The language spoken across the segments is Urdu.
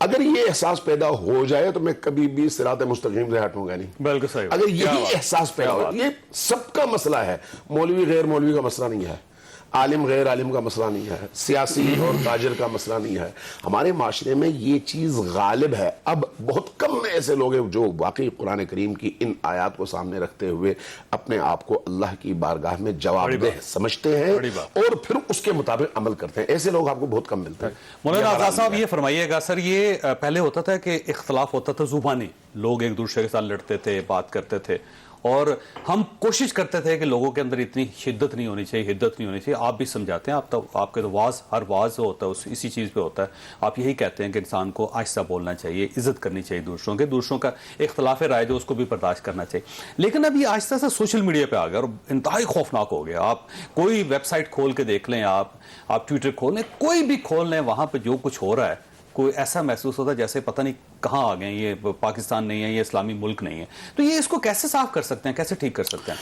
اگر یہ احساس پیدا ہو جائے تو میں کبھی بھی صراط مستقیم سے ہٹوں گا نہیں. بالکل صحیح. اگر یہی احساس پیدا ہو, یہ سب کا مسئلہ ہے, مولوی غیر مولوی کا مسئلہ نہیں ہے, عالم غیر عالم کا مسئلہ نہیں ہے, سیاسی اور تاجر کا مسئلہ نہیں ہے. ہمارے معاشرے میں یہ چیز غالب ہے. اب بہت کم ایسے لوگ ہیں جو واقعی قرآن کریم کی ان آیات کو سامنے رکھتے ہوئے اپنے آپ کو اللہ کی بارگاہ میں جواب دہ سمجھتے ہیں اور پھر اس کے مطابق عمل کرتے ہیں. ایسے لوگ آپ کو بہت کم ملتے ہیں. مولانا آزاد صاحب یہ فرمائیے گا سر, یہ پہلے ہوتا تھا کہ اختلاف ہوتا تھا زبانی, لوگ ایک دوسرے کے ساتھ لڑتے تھے, بات کرتے تھے, اور ہم کوشش کرتے تھے کہ لوگوں کے اندر اتنی شدت نہیں ہونی چاہیے, حدت نہیں ہونی چاہیے. آپ بھی سمجھاتے ہیں, آپ کے تو ہر واز ہوتا ہے اسی چیز پہ ہوتا ہے. آپ یہی کہتے ہیں کہ انسان کو آہستہ بولنا چاہیے, عزت کرنی چاہیے دوسروں کا اختلاف رائے جو اس کو بھی برداشت کرنا چاہیے. لیکن اب یہ آہستہ سے سوشل میڈیا پہ آ گیا اور انتہائی خوفناک ہو گیا. آپ کوئی ویب سائٹ کھول کے دیکھ لیں, آپ ٹویٹر کھول لیں, کوئی بھی کھول لیں, وہاں پہ جو کچھ ہو رہا ہے کوئی ایسا محسوس ہوتا ہے جیسے پتہ نہیں کہاں آ گئے, یہ پاکستان نہیں ہے, یہ اسلامی ملک نہیں ہے. تو یہ اس کو کیسے صاف کر سکتے ہیں, کیسے ٹھیک کر سکتے ہیں؟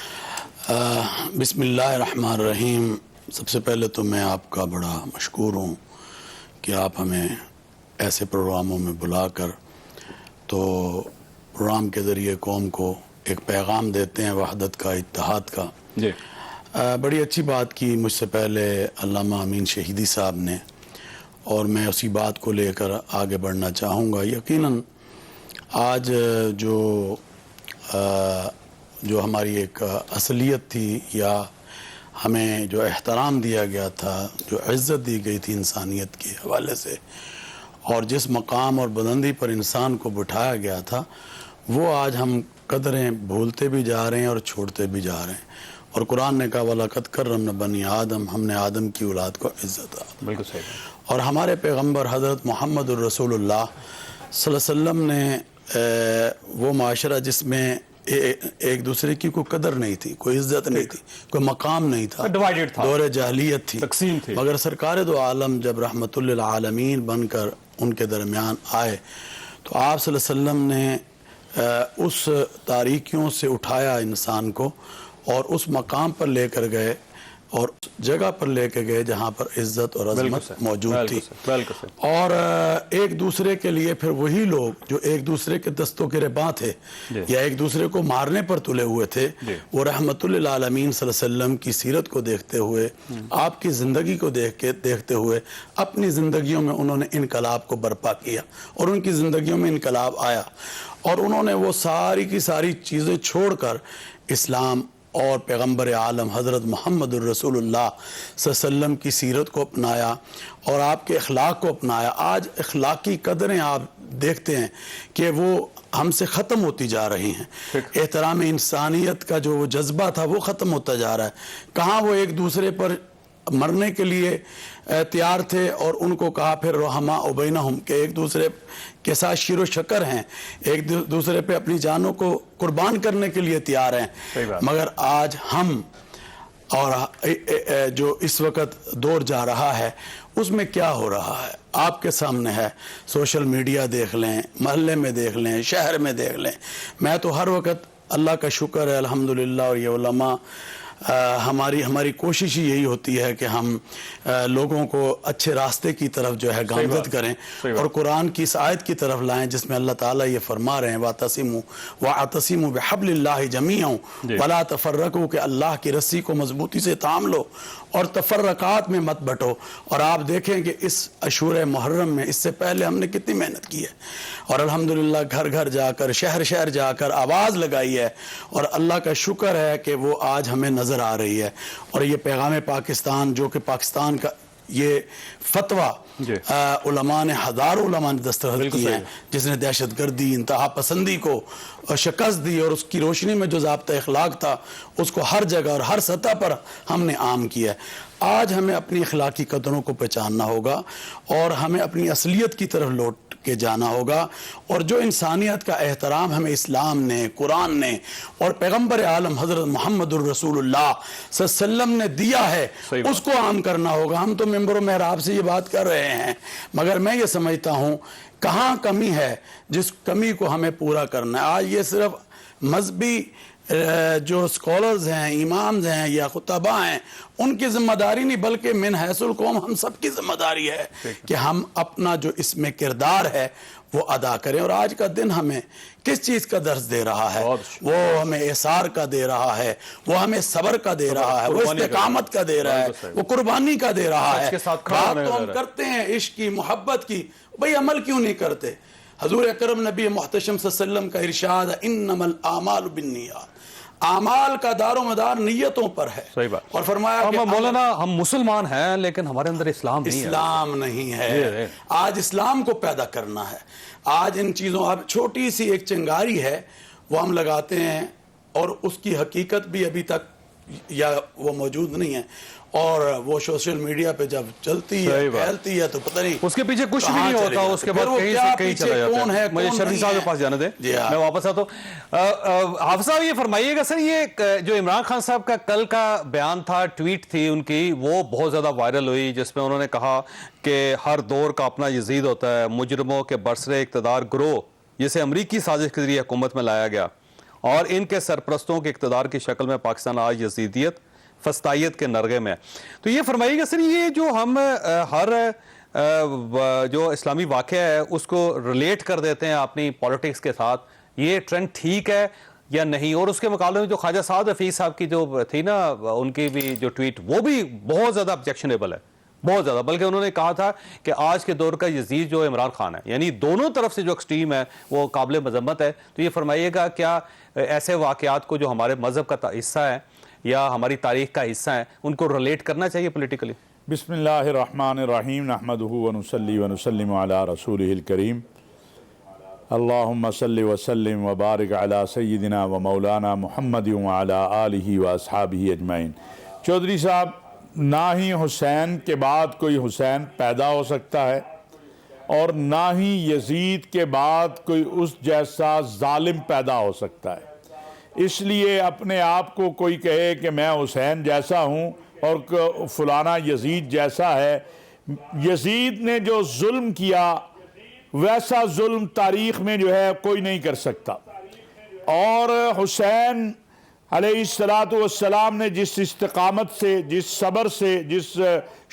بسم اللہ الرحمن الرحیم. سب سے پہلے تو میں آپ کا بڑا مشکور ہوں کہ آپ ہمیں ایسے پروگراموں میں بلا کر تو پروگرام کے ذریعے قوم کو ایک پیغام دیتے ہیں وحدت کا, اتحاد کا. جی بڑی اچھی بات کی مجھ سے پہلے علامہ امین شہیدی صاحب نے, اور میں اسی بات کو لے کر آگے بڑھنا چاہوں گا. یقیناً آج جو ہماری ایک اصلیت تھی, یا ہمیں جو احترام دیا گیا تھا, جو عزت دی گئی تھی انسانیت کے حوالے سے, اور جس مقام اور بلندی پر انسان کو بٹھایا گیا تھا, وہ آج ہم قدریں بھولتے بھی جا رہے ہیں اور چھوڑتے بھی جا رہے ہیں. اور قرآن نے کہا وَلَقَدْ كَرَّمْنَا بَنِي آدم, ہم نے آدم کی اولاد کو عزت دی. بالکل صحیح. اور ہمارے پیغمبر حضرت محمد الرسول اللہ صلی اللہ علیہ وسلم نے وہ معاشرہ جس میں ایک دوسرے کی کوئی قدر نہیں تھی, کوئی عزت نہیں تھی, کوئی مقام نہیں تھا, ڈیوائیڈڈ تھا, دور جاہلیت تھی, تقسیم تھی. مگر سرکار دو عالم جب رحمت للعالمین بن کر ان کے درمیان آئے تو آپ صلی اللہ علیہ وسلم نے اس تاریکیوں سے اٹھایا انسان کو, اور اس مقام پر لے کر گئے, اور اس جگہ پر لے کے گئے جہاں پر عزت اور عظمت موجود تھی. اور ایک دوسرے کے لیے پھر وہی لوگ جو ایک دوسرے کے دستوں کے رباں تھے یا ایک دوسرے کو مارنے پر تلے ہوئے تھے, وہ رحمت للعالمین صلی اللہ علیہ وسلم کی سیرت کو دیکھتے ہوئے, آپ کی زندگی کو دیکھتے ہوئے اپنی زندگیوں میں انہوں نے انقلاب کو برپا کیا, اور ان کی زندگیوں میں انقلاب آیا, اور انہوں نے وہ ساری کی ساری چیزیں چھوڑ کر اسلام اور پیغمبر عالم حضرت محمد الرسول اللہ صلی اللہ علیہ وسلم کی سیرت کو اپنایا اور آپ کے اخلاق کو اپنایا. آج اخلاقی قدریں آپ دیکھتے ہیں کہ وہ ہم سے ختم ہوتی جا رہی ہیں. احترام انسانیت کا جو جذبہ تھا وہ ختم ہوتا جا رہا ہے. کہاں وہ ایک دوسرے پر مرنے کے لیے تیار تھے, اور ان کو کہا پھر رحماء بینہم کہ ایک دوسرے کے ساتھ شیر و شکر ہیں, ایک دوسرے پہ اپنی جانوں کو قربان کرنے کے لیے تیار ہیں. مگر آج ہم اور جو اس وقت دور جا رہا ہے اس میں کیا ہو رہا ہے آپ کے سامنے ہے. سوشل میڈیا دیکھ لیں, محلے میں دیکھ لیں, شہر میں دیکھ لیں. میں تو ہر وقت اللہ کا شکر ہے الحمدللہ, اور یہ علماء ہماری کوشش ہی یہی ہوتی ہے کہ ہم لوگوں کو اچھے راستے کی طرف جو ہے گامزد کریں, اور قرآن کی اس آیت کی طرف لائیں جس میں اللہ تعالیٰ یہ فرما رہے ہیں وَاعْتَصِمُوا بِحَبْلِ اللَّهِ جَمِيعًا وَلَا تَفَرَّقُوا کہ اللہ کی رسی کو مضبوطی سے تھام لو اور تفرقات میں مت بٹو. اور آپ دیکھیں کہ اس عشور محرم میں اس سے پہلے ہم نے کتنی محنت کی ہے, اور الحمدللہ گھر گھر جا کر شہر شہر جا کر آواز لگائی ہے, اور اللہ کا شکر ہے کہ وہ آج ہمیں نظر آ رہی ہے. اور یہ پیغام پاکستان جو کہ پاکستان کا یہ فتویٰ علماء نے, ہزاروں علماء نے دستخط کی ہیں, جس نے دہشت گردی, انتہا پسندی کو شکست دی, اور اس کی روشنی میں جو ضابطہ اخلاق تھا اس کو ہر جگہ اور ہر سطح پر ہم نے عام کیا ہے. آج ہمیں اپنی اخلاقی قدروں کو پہچاننا ہوگا, اور ہمیں اپنی اصلیت کی طرف لوٹ کے جانا ہوگا, اور جو انسانیت کا احترام ہمیں اسلام نے, قرآن نے اور پیغمبر عالم حضرت محمد الرسول اللہ صلی اللہ علیہ وسلم نے دیا ہے اس کو عام کرنا ہوگا. ہم تو منبر و محراب سے یہ بات کر رہے ہیں, مگر میں یہ سمجھتا ہوں کہاں کمی ہے جس کمی کو ہمیں پورا کرنا ہے. آج یہ صرف مذہبی جو اسکالرز ہیں، امامز ہیں یا خطباء ہیں، ان کی ذمہ داری نہیں بلکہ من حیث القوم ہم سب کی ذمہ داری ہے کہ ہم اپنا جو اس میں کردار ہے وہ ادا کریں. اور آج کا دن ہمیں کس چیز کا درس دے رہا ہے؟ وہ ہمیں احسار کا دے رہا ہے، وہ ہمیں صبر کا دے رہا ہے، وہ استقامت کا دے رہا ہے، وہ قربانی کا دے رہا ہے. بات تو ہم کرتے ہیں عشق کی، محبت کی، بھئی عمل کیوں نہیں کرتے؟ حضور اکرم نبی محتشم صلی اللہ علیہ وسلم کا ارشاد ہے انما الاعمال بالنیات، اعمال کا دار و مدار نیتوں پر ہے. صحیح بات. اور فرمایا کہ مولانا ہم مسلمان ہیں لیکن ہمارے اندر اسلام نہیں ہے. اسلام نہیں ہے. آج اسلام کو پیدا کرنا ہے. آج ان چیزوں، اب چھوٹی سی ایک چنگاری ہے وہ ہم لگاتے ہیں اور اس کی حقیقت بھی ابھی تک یا وہ موجود نہیں ہے، اور وہ سوشل میڈیا پہ جب چلتی ہے پھیلتی ہے تو پتہ نہیں اس کے پیچھے کچھ بھی نہیں ہوتا، اس کے بعد کہیں سے کہیں چلا جاتا ہے. مجھے شرفی صاحب کے پاس جانے دیں، میں واپس آتا ہوں. حافظ صاحب یہ فرمائیے گا سر، یہ جو عمران خان صاحب کا کل کا بیان تھا، ٹویٹ تھی ان کی، وہ بہت زیادہ وائرل ہوئی، جس میں انہوں نے کہا کہ ہر دور کا اپنا یزید ہوتا ہے، مجرموں کے برسر اقتدار گروہ جسے امریکی سازش کے ذریعے حکومت میں لایا گیا اور ان کے سرپرستوں کے اقتدار کی شکل میں پاکستان آج یزیدیت فسطائیت کے نرغے میں. تو یہ فرمائیے گا سر، یہ جو ہم ہر جو اسلامی واقعہ ہے اس کو ریلیٹ کر دیتے ہیں اپنی پولیٹکس کے ساتھ، یہ ٹرینڈ ٹھیک ہے یا نہیں؟ اور اس کے مقابلے میں جو خواجہ سعد حفیظ صاحب کی جو تھی نا، ان کی بھی جو ٹویٹ، وہ بھی بہت زیادہ آبجیکشنیبل ہے، بہت زیادہ. بلکہ انہوں نے کہا تھا کہ آج کے دور کا یزید جو عمران خان ہے، یعنی دونوں طرف سے جو ایکسٹریم ہے وہ قابل مذمت ہے. تو یہ فرمائیے گا کیا ایسے واقعات کو جو ہمارے مذہب کا حصہ ہے یا ہماری تاریخ کا حصہ ہیں ان کو ریلیٹ کرنا چاہیے پولیٹیکلی؟ بسم اللہ الرحمن الرحیم، نحمدہ ونصلی ونسلم علی رسولہ الکریم، اللہم صلی وسلم وبارک علی سیدنا و مولانا محمد وعلی آلہ و اصحابہ اجمعین. چودھری صاحب، نہ ہی حسین کے بعد کوئی حسین پیدا ہو سکتا ہے اور نہ ہی یزید کے بعد کوئی اس جیسا ظالم پیدا ہو سکتا ہے. اس لیے اپنے آپ کو کوئی کہے کہ میں حسین جیسا ہوں اور فلانا یزید جیسا ہے، یزید نے جو ظلم کیا ویسا ظلم تاریخ میں جو ہے کوئی نہیں کر سکتا. اور حسین علیہ السلام نے جس استقامت سے، جس صبر سے، جس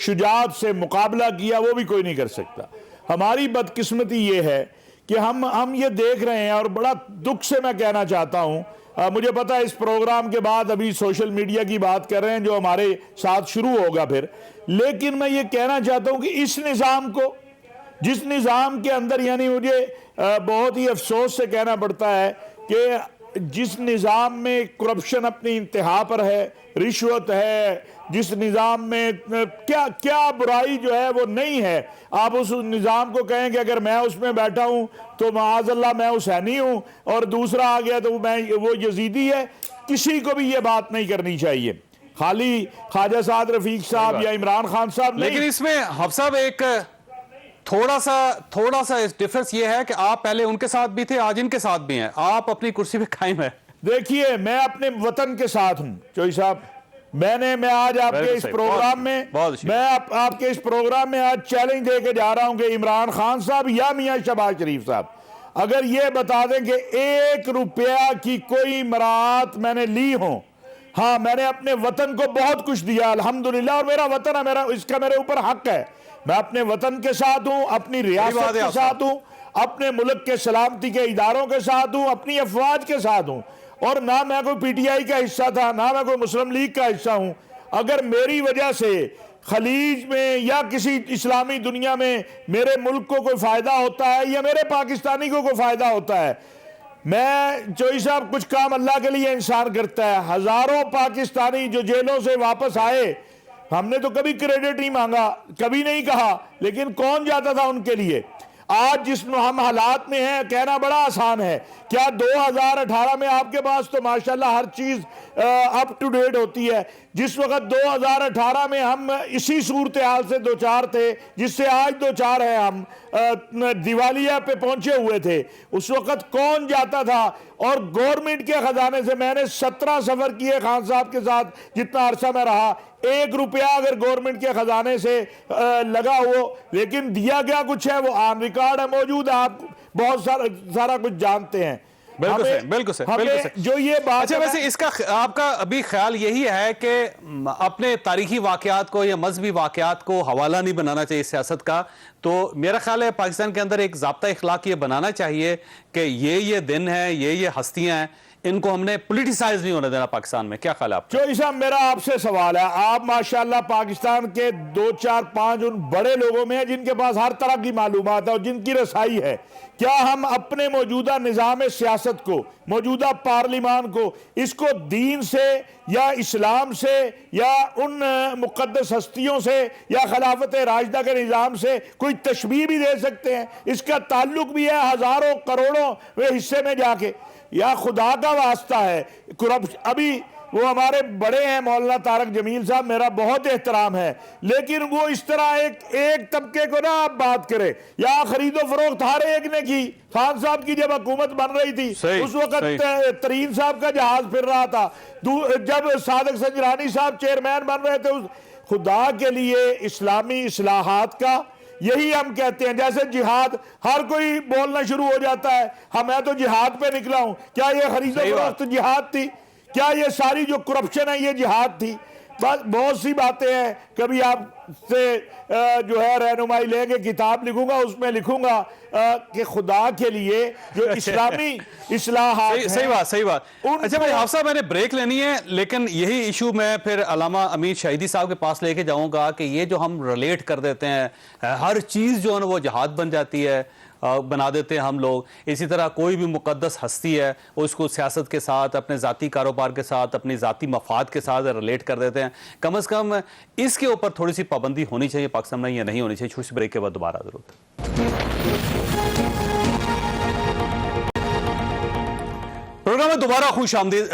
شجاعت سے مقابلہ کیا وہ بھی کوئی نہیں کر سکتا. ہماری بدقسمتی یہ ہے کہ ہم یہ دیکھ رہے ہیں، اور بڑا دکھ سے میں کہنا چاہتا ہوں، مجھے پتا ہے اس پروگرام کے بعد ابھی سوشل میڈیا کی بات کر رہے ہیں جو ہمارے ساتھ شروع ہوگا پھر، لیکن میں یہ کہنا چاہتا ہوں کہ اس نظام کو، جس نظام کے اندر، یعنی مجھے بہت ہی افسوس سے کہنا پڑتا ہے کہ جس نظام میں کرپشن اپنی انتہا پر ہے، رشوت ہے، جس نظام میں کیا برائی جو ہے وہ نہیں ہے، آپ اس نظام کو کہیں کہ اگر میں اس میں بیٹھا ہوں تو معاذ اللہ میں حسینی ہوں اور دوسرا آ گیا تو وہ یزیدی ہے. کسی کو بھی یہ بات نہیں کرنی چاہیے، خالی خواجہ سعد رفیق صاحب یا عمران خان صاحب نہیں. لیکن اس میں حافظ صاحب ایک تھوڑا سا ڈیفرنس یہ ہے کہ آپ پہلے ان کے ساتھ بھی تھے، آج ان کے ساتھ بھی ہیں، آپ اپنی کرسی پہ قائم ہیں. دیکھیے، میں اپنے وطن کے ساتھ ہوں چوئی صاحب. میں آج آپ کے اس پروگرام میں آج چیلنج دے کے جا رہا ہوں کہ عمران خان صاحب یا میاں شہباز شریف صاحب اگر یہ بتا دیں کہ 1 روپیہ کی کوئی مراعات میں نے لی ہوں، ہاں میں نے اپنے وطن کو بہت کچھ دیا الحمدللہ، اور میرا وطن ہے، اس کا میرے اوپر حق ہے. میں اپنے وطن کے ساتھ ہوں، اپنی ریاست کے ساتھ ہوں، اپنے ملک کے سلامتی کے اداروں کے ساتھ ہوں، اپنی افواج کے ساتھ ہوں، اور نہ میں کوئی پی ٹی آئی کا حصہ تھا، نہ میں کوئی مسلم لیگ کا حصہ ہوں. اگر میری وجہ سے خلیج میں یا کسی اسلامی دنیا میں میرے ملک کو کوئی فائدہ ہوتا ہے یا میرے پاکستانی کو کوئی فائدہ ہوتا ہے، میں چوئی صاحب کچھ کام اللہ کے لیے انسان کرتا ہے. ہزاروں پاکستانی جو جیلوں سے واپس آئے، ہم نے تو کبھی کریڈٹ نہیں مانگا، کبھی نہیں کہا، لیکن کون جاتا تھا ان کے لیے. آج جس ہم حالات میں ہیں کہنا بڑا آسان ہے. کیا 2018 میں آپ کے پاس تو ماشاءاللہ ہر چیز اپ ٹو ڈیٹ ہوتی ہے. جس وقت 2018 میں ہم اسی صورتحال سے دوچار تھے جس سے آج دوچار ہے، ہم دیوالیہ پہ پہنچے ہوئے تھے، اس وقت کون جاتا تھا؟ اور گورنمنٹ کے خزانے سے میں نے 17 سفر کیے خان صاحب کے ساتھ جتنا عرصہ میں رہا. 1 روپیہ اگر گورنمنٹ کے خزانے سے لگا ہو، لیکن دیا گیا کچھ ہے وہ آن ریکارڈ ہے، موجود ہے، آپ بہت سارا کچھ جانتے ہیں. بالکل صحیح، بالکل صحیح، بالکل صحیح۔ جو یہ بات اچھا ویسے اس کا آپ کا ابھی خیال یہی ہے کہ اپنے تاریخی واقعات کو یا مذہبی واقعات کو حوالہ نہیں بنانا چاہیے سیاست کا، تو میرا خیال ہے پاکستان کے اندر ایک ضابطہ اخلاق یہ بنانا چاہیے کہ یہ دن ہیں، یہ ہستیاں ہیں، ان کو ہم نے پولیٹیسائز نہیں ہونے دینا پاکستان میں. کیا خیال ہے آپ کا؟ چوئی صاحب میرا آپ سے سوال ہے، آپ ماشاءاللہ پاکستان کے 2 4 5 ان بڑے لوگوں میں ہیں جن کے پاس ہر طرح کی معلومات ہے اور جن کی رسائی ہے. کیا ہم اپنے موجودہ نظام سیاست کو، موجودہ پارلیمان کو، اس کو دین سے یا اسلام سے یا ان مقدس ہستیوں سے یا خلافت راشدہ کے نظام سے کوئی تشبیہ بھی دے سکتے ہیں؟ اس کا تعلق بھی ہے ہزاروں کروڑوں حصے میں جا کے. یا خدا کا واسطہ ہے ابھی وہ ہمارے بڑے ہیں مولانا طارق جمیل صاحب، میرا بہت احترام ہے، لیکن وہ اس طرح ایک طبقے کو نہ آپ بات کرے. یا خرید و فروخت ہر ایک نے کی. خان صاحب کی جب حکومت بن رہی تھی اس وقت ترین صاحب کا جہاز پھر رہا تھا، جب صادق سنجرانی صاحب چیئرمین بن رہے تھے. خدا کے لیے اسلامی اصلاحات کا یہی ہم کہتے ہیں. جیسے جہاد، ہر کوئی بولنا شروع ہو جاتا ہے میں تو جہاد پہ نکلا ہوں. کیا یہ خرید و فروخت جہاد تھی؟ کیا یہ ساری جو کرپشن ہے یہ جہاد تھی؟ بس بہت سی باتیں ہیں. کبھی آپ سے جو ہے رہنمائی لیں گے، کتاب لکھوں گا، اس میں لکھوں گا کہ خدا کے لیے جو اسلامی اصلاحات ہیں. صحیح بات. اچھا بھائی حافظ صاحب، میں نے بریک لینی ہے، لیکن یہی ایشو میں پھر علامہ امین شہیدی صاحب کے پاس لے کے جاؤں گا کہ یہ جو ہم ریلیٹ کر دیتے ہیں، ہر چیز جو ہے نا وہ جہاد بن جاتی ہے، بنا دیتے ہیں ہم لوگ. اسی طرح کوئی بھی مقدس ہستی ہے وہ اس کو سیاست کے ساتھ، اپنے ذاتی کاروبار کے ساتھ، اپنی ذاتی مفاد کے ساتھ ریلیٹ کر دیتے ہیں. کم از کم اس کے اوپر تھوڑی سی پابندی ہونی چاہیے پاکستان میں، یا نہیں ہونی چاہیے؟ چھوٹی سی بریک کے بعد دوبارہ ضرورت ہے. پروگرام میں دوبارہ خوش آمدید.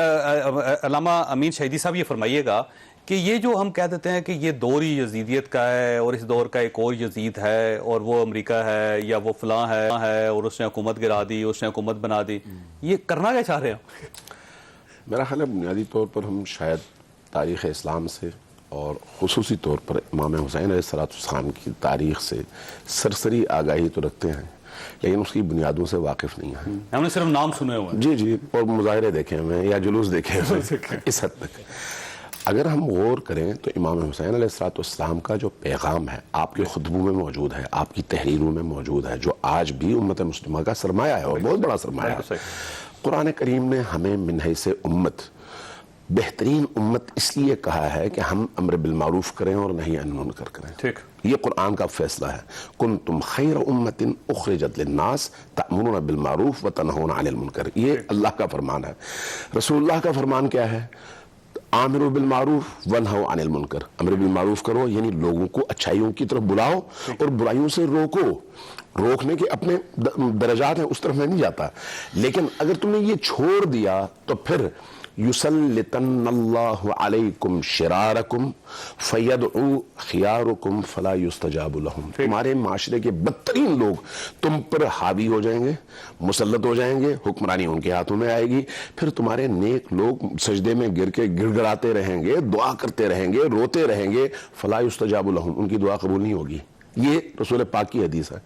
علامہ امین شہیدی صاحب یہ فرمائیے گا کہ یہ جو ہم کہہ دیتے ہیں کہ یہ دور ہی یزیدیت کا ہے اور اس دور کا ایک اور یزید ہے اور وہ امریکہ ہے یا وہ فلاں ہے اور اس نے حکومت گرا دی، اس نے حکومت بنا دی، یہ کرنا کیا چاہ رہے ہیں؟ میرا خیال ہے بنیادی طور پر ہم شاید تاریخ اسلام سے اور خصوصی طور پر امام حسین علیہ السلام کی تاریخ سے سرسری آگاہی تو رکھتے ہیں، لیکن اس کی بنیادوں سے واقف نہیں ہیں. ہم نے صرف نام سنے ہوئے ہیں. جی اور مظاہرے دیکھے ہوئے ہیں یا جلوس دیکھے ہوئے ہیں اس حد تک. اگر ہم غور کریں تو امام حسین علیہ السلام کا جو پیغام ہے آپ کے خطبوں میں موجود ہے، آپ کی تحریروں میں موجود ہے، جو آج بھی امت مسلمہ کا سرمایہ ہے اور بہت بڑا سرمایہ ہے. قرآن کریم نے ہمیں من حیث امت بہترین امت اس لیے کہا ہے کہ ہم امر بالمعروف کریں اور نہی عن المنکر کریں. یہ قرآن کا فیصلہ ہے. کنتم خیر امت اخرجت للناس تأمرون بالمعروف وتنہون عن المنکر. یہ اللہ کا فرمان ہے. رسول اللہ کا فرمان کیا ہے؟ آمروا بالمعروف ونہوا عن المنکر. امر بالمعروف کرو یعنی لوگوں کو اچھائیوں کی طرف بلاؤ اور برائیوں سے روکو. روکنے کے اپنے درجات ہیں، اس طرف میں نہیں جاتا، لیکن اگر تم نے یہ چھوڑ دیا تو پھر یسلطن اللہ علیکم شرارکم فیدعو خیارکم فلا یستجاب لہم. تمہارے معاشرے کے بدترین لوگ تم پر حاوی ہو جائیں گے، مسلط ہو جائیں گے، حکمرانی ان کے ہاتھوں میں آئے گی. پھر تمہارے نیک لوگ سجدے میں گر کے گڑ گڑاتے رہیں گے، دعا کرتے رہیں گے، روتے رہیں گے، فلا یستجاب لہم، ان کی دعا قبول نہیں ہوگی. یہ رسول پاک کی حدیث ہے.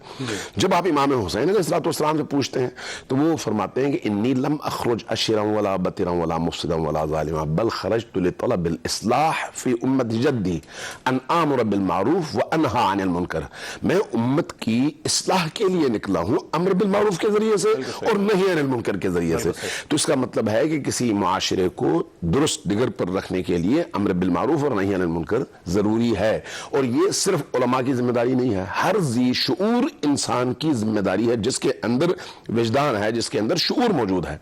جب آپ امام حسین علیہ السلام سے پوچھتے ہیں تو وہ فرماتے ہیں کہ انی لم اخرج اشرا ولا بطرا ولا مفسدا ولا ظالما بل خرجت لطلب الاصلاح فی امت جدی ان آمر بالمعروف وانہا عن المنکر. میں امت کی اصلاح کے لیے نکلا ہوں، امر بالمعروف کے ذریعے سے اور نہی عن المنکر کے ذریعے سے. تو اس کا مطلب ہے کہ کسی معاشرے کو درست ڈگر پر رکھنے کے لیے امر بالمعروف اور نہی عن المنکر ضروری ہے. اور یہ صرف علماء کی ذمہ داری نہیں ہے، ہر ذی شعور انسان کی ذمہ داری ہے جس کے اندر وجدان ہے، جس کے اندر شعور موجود ہے.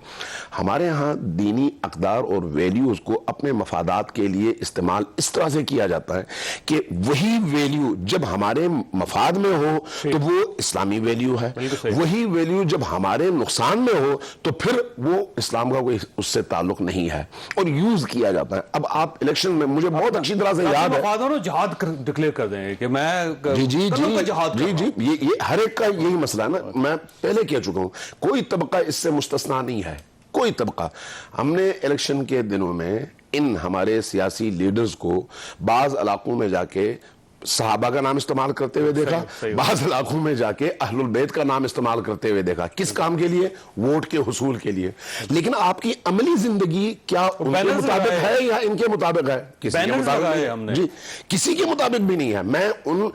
ہمارے ہاں دینی اقدار اور ویلیوز کو اپنے مفادات کے لیے استعمال اس طرح سے کیا جاتا ہے کہ وہی ویلیو جب ہمارے مفاد میں ہو تو وہ اسلامی ویلیو ہے، وہی ویلیو جب ہمارے نقصان میں ہو تو پھر وہ اسلام کا کوئی اس سے تعلق نہیں ہے اور یوز کیا جاتا ہے. اب آپ الیکشن میں مجھے بہت اچھی طرح سے یاد ہے جہاد ڈکلیئر کر دیں کہ میں جی یہ ہر ایک کا یہی مسئلہ ہے نا. میں پہلے کہہ چکا ہوں کوئی طبقہ اس سے مستثنا نہیں ہے، کوئی طبقہ. ہم نے الیکشن کے دنوں میں ان ہمارے سیاسی لیڈرز کو بعض علاقوں میں جا کے صحابہ کا نام استعمال کرتے ہوئے دیکھا، بعض علاقوں میں جا کے اہل البیت کا نام استعمال کرتے ہوئے دیکھا. کس کام کے لیے؟ ووٹ کے حصول کے لیے. لیکن آپ کی عملی زندگی کیا ان کے مطابق ہے یا ان کے مطابق ہے؟ کسی کے مطابق نہیں. جی کسی کے مطابق بھی نہیں ہے. میں ان